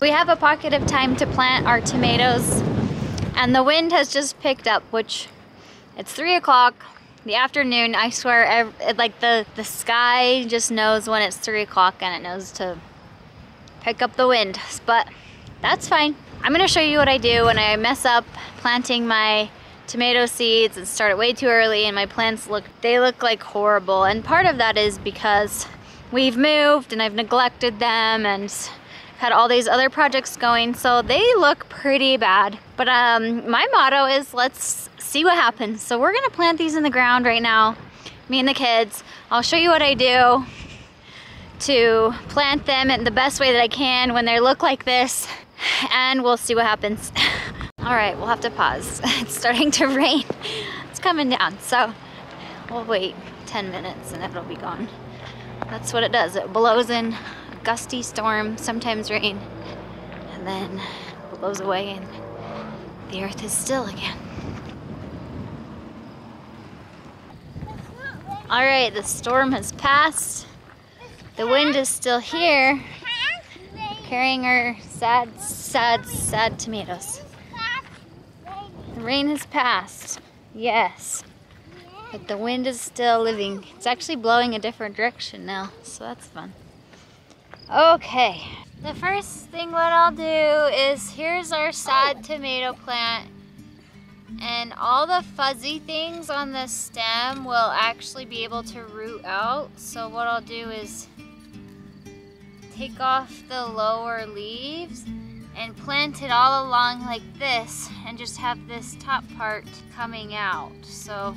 We have a pocket of time to plant our tomatoes, and the wind has just picked up, which it's 3 o'clock, the afternoon. I swear, like the sky just knows when it's 3 o'clock and it knows to pick up the wind, but that's fine. I'm gonna show you what I do when I mess up planting my tomato seeds and start it way too early and my plants look like horrible. And part of that is because we've moved and I've neglected them and had all these other projects going, so they look pretty bad. But my motto is let's see what happens. So we're gonna plant these in the ground right now, me and the kids. I'll show you what I do to plant them in the best way that I can when they look like this, and we'll see what happens. All right, we'll have to pause. It's starting to rain. It's coming down, so we'll wait 10 minutes and it'll be gone. That's what it does. It blows in a gusty storm, sometimes rain, and then blows away and the earth is still again. All right, the storm has passed. The wind is still here, carrying our sad tomatoes. The rain has passed, yes, but the wind is still living. It's actually blowing a different direction now, so that's fun. Okay, the first thing what I'll do is, here's our sad tomato plant, and all the fuzzy things on the stem will actually be able to root out. So what I'll do is take off the lower leaves and plant it all along like this and just have this top part coming out. So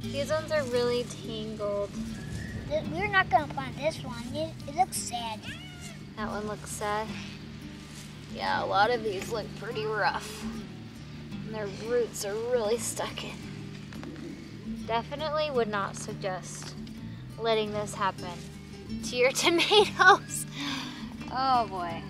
these ones are really tangled. We're not gonna plant this one. It looks sad. That one looks sad. Yeah, a lot of these look pretty rough. And their roots are really stuck in. Definitely would not suggest letting this happen to your tomatoes. Oh boy.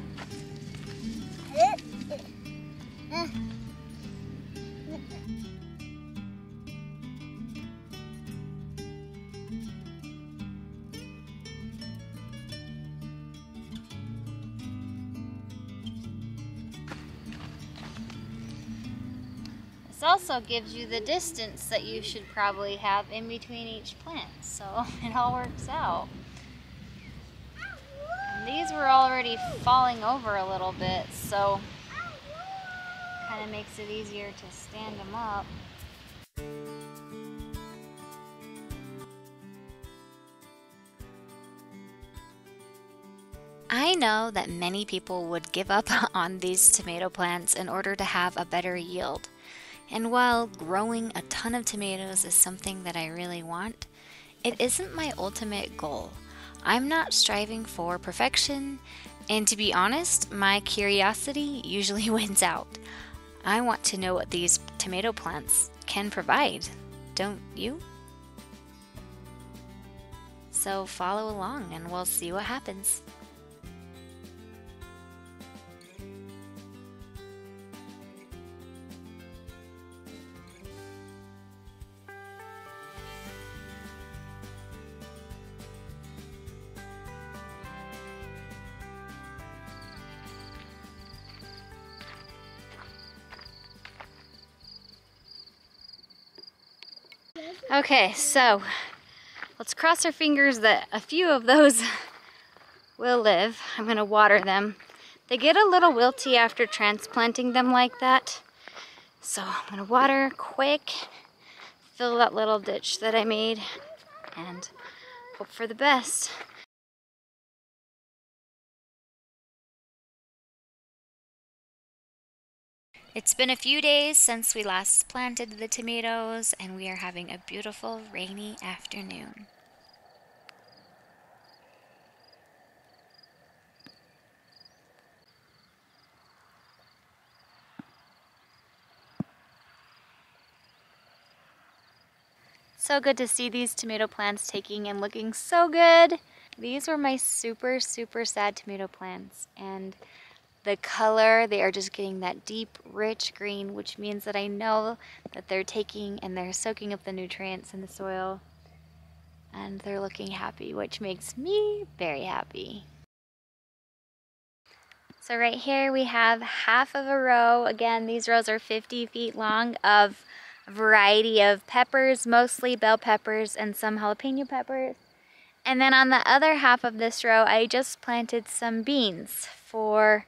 This also gives you the distance that you should probably have in between each plant, so it all works out. And these were already falling over a little bit, so kind of makes it easier to stand them up. I know that many people would give up on these tomato plants in order to have a better yield. And while growing a ton of tomatoes is something that I really want, it isn't my ultimate goal. I'm not striving for perfection, and to be honest, my curiosity usually wins out. I want to know what these tomato plants can provide, don't you? So follow along and we'll see what happens. Okay, so let's cross our fingers that a few of those will live. I'm gonna water them. They get a little wilty after transplanting them like that. So I'm gonna water quick, fill that little ditch that I made, and hope for the best. It's been a few days since we last planted the tomatoes, and we are having a beautiful rainy afternoon. So good to see these tomato plants taking and looking so good. These were my super, super sad tomato plants, and the color, they are just getting that deep, rich green, which means that I know that they're taking and they're soaking up the nutrients in the soil, and they're looking happy, which makes me very happy. So right here we have half of a row. Again, these rows are 50 feet long of a variety of peppers, mostly bell peppers and some jalapeno peppers. And then on the other half of this row, I just planted some beans for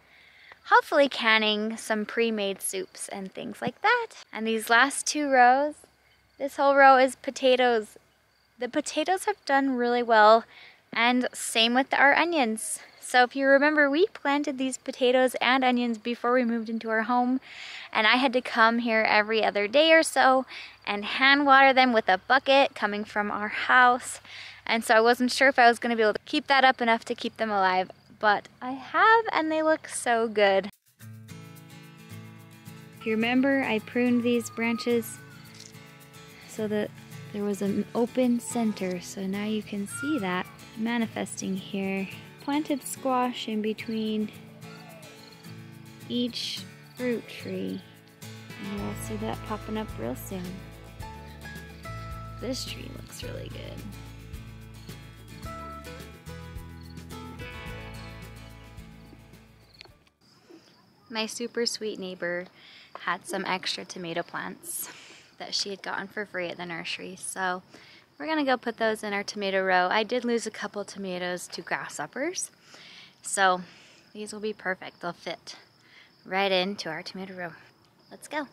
hopefully canning some pre-made soups and things like that. And these last two rows, this whole row is potatoes. The potatoes have done really well, and same with our onions. So if you remember, we planted these potatoes and onions before we moved into our home, and I had to come here every other day or so and hand water them with a bucket coming from our house. And so I wasn't sure if I was going to be able to keep that up enough to keep them alive, but I have, and they look so good. If you remember, I pruned these branches so that there was an open center, so now you can see that manifesting here. Planted squash in between each fruit tree, and we'll see that popping up real soon. This tree looks really good. My super sweet neighbor had some extra tomato plants that she had gotten for free at the nursery, so we're gonna go put those in our tomato row. I did lose a couple tomatoes to grasshoppers, so these will be perfect. They'll fit right into our tomato row. Let's go.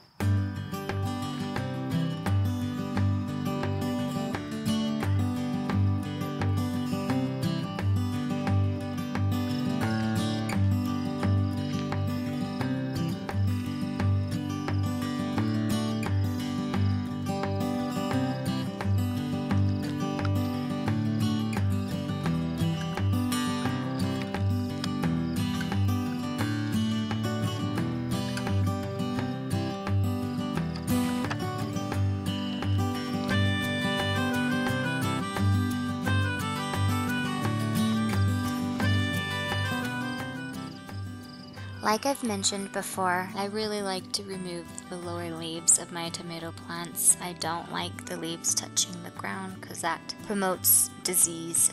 Like I've mentioned before, I really like to remove the lower leaves of my tomato plants. I don't like the leaves touching the ground because that promotes disease.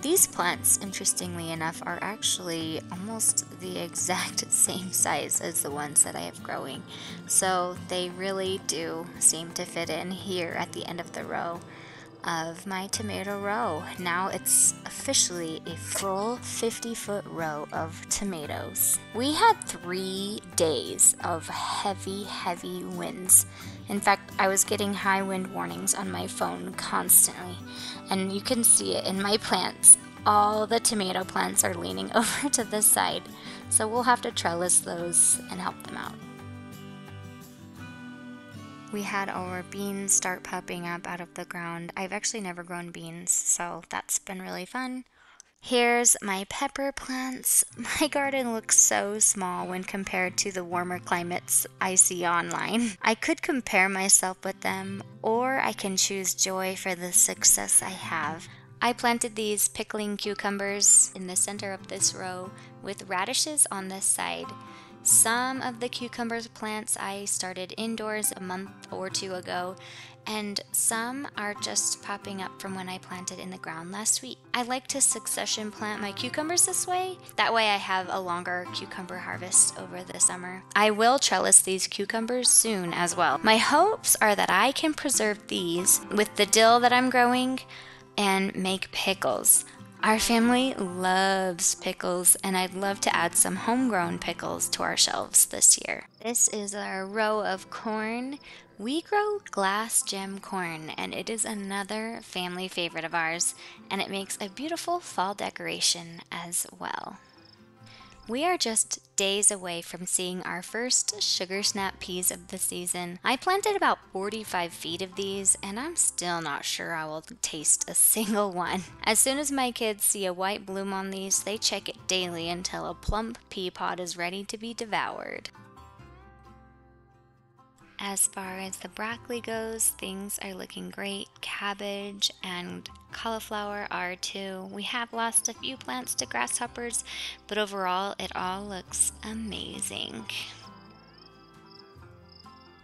These plants, interestingly enough, are actually almost the exact same size as the ones that I have growing. So they really do seem to fit in here at the end of the row of my tomato row. Now it's officially a full 50-foot row of tomatoes. We had 3 days of heavy winds. In fact, I was getting high wind warnings on my phone constantly, and you can see it in my plants. All the tomato plants are leaning over to the side, so we'll have to trellis those and help them out. We had our beans start popping up out of the ground. I've actually never grown beans, so that's been really fun. Here's my pepper plants. My garden looks so small when compared to the warmer climates I see online. I could compare myself with them, or I can choose joy for the success I have. I planted these pickling cucumbers in the center of this row with radishes on this side. Some of the cucumber plants I started indoors a month or 2 ago, and some are just popping up from when I planted in the ground last week. I like to succession plant my cucumbers this way. That way I have a longer cucumber harvest over the summer. I will trellis these cucumbers soon as well. My hopes are that I can preserve these with the dill that I'm growing and make pickles. Our family loves pickles, and I'd love to add some homegrown pickles to our shelves this year. This is our row of corn. We grow glass gem corn, and it is another family favorite of ours, and it makes a beautiful fall decoration as well. We are just days away from seeing our first sugar snap peas of the season. I planted about 45 feet of these, and I'm still not sure I will taste a single one. As soon as my kids see a white bloom on these, they check it daily until a plump pea pod is ready to be devoured. As far as the broccoli goes, things are looking great. Cabbage and cauliflower are too. We have lost a few plants to grasshoppers, but overall it all looks amazing.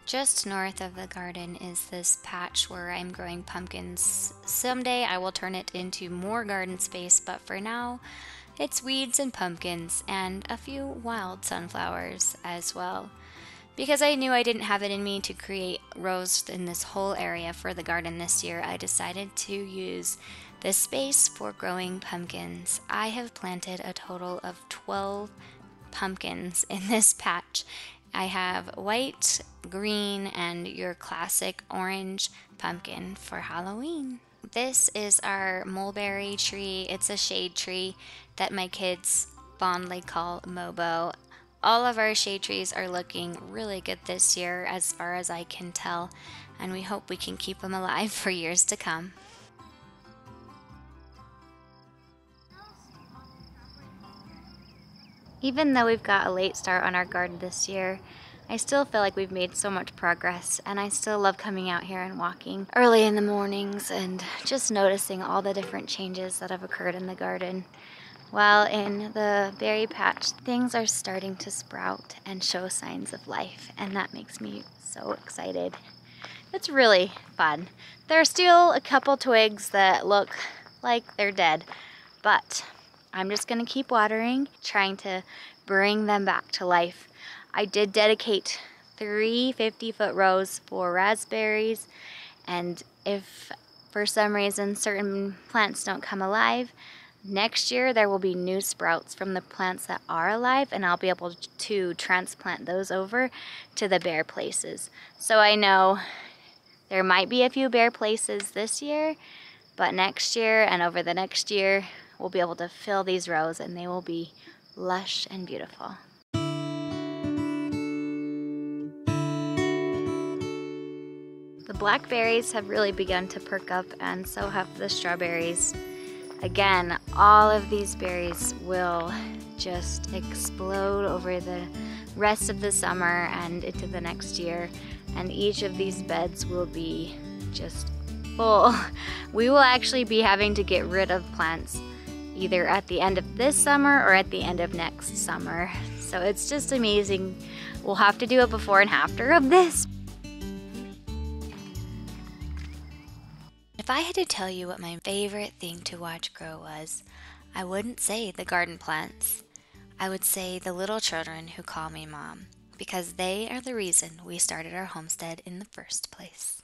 Just north of the garden is this patch where I'm growing pumpkins. Someday I will turn it into more garden space, but for now it's weeds and pumpkins and a few wild sunflowers as well. Because I knew I didn't have it in me to create rows in this whole area for the garden this year, I decided to use this space for growing pumpkins. I have planted a total of 12 pumpkins in this patch. I have white, green, and your classic orange pumpkin for Halloween. This is our mulberry tree. It's a shade tree that my kids fondly call Mobo. All of our shade trees are looking really good this year as far as I can tell, and we hope we can keep them alive for years to come. Even though we've got a late start on our garden this year, I still feel like we've made so much progress, and I still love coming out here and walking early in the mornings and just noticing all the different changes that have occurred in the garden. While in the berry patch, things are starting to sprout and show signs of life, and that makes me so excited. It's really fun. There are still a couple twigs that look like they're dead, but I'm just gonna keep watering, trying to bring them back to life. I did dedicate 3 50-foot rows for raspberries, and if for some reason certain plants don't come alive, next year there will be new sprouts from the plants that are alive, and I'll be able to transplant those over to the bare places. So I know there might be a few bare places this year, but next year and over the next year, we'll be able to fill these rows and they will be lush and beautiful. The blackberries have really begun to perk up, and so have the strawberries. Again, all of these berries will just explode over the rest of the summer and into the next year, and each of these beds will be just full. We will actually be having to get rid of plants either at the end of this summer or at the end of next summer. So it's just amazing. We'll have to do a before and after of this. If I had to tell you what my favorite thing to watch grow was, I wouldn't say the garden plants. I would say the little children who call me mom, because they are the reason we started our homestead in the first place.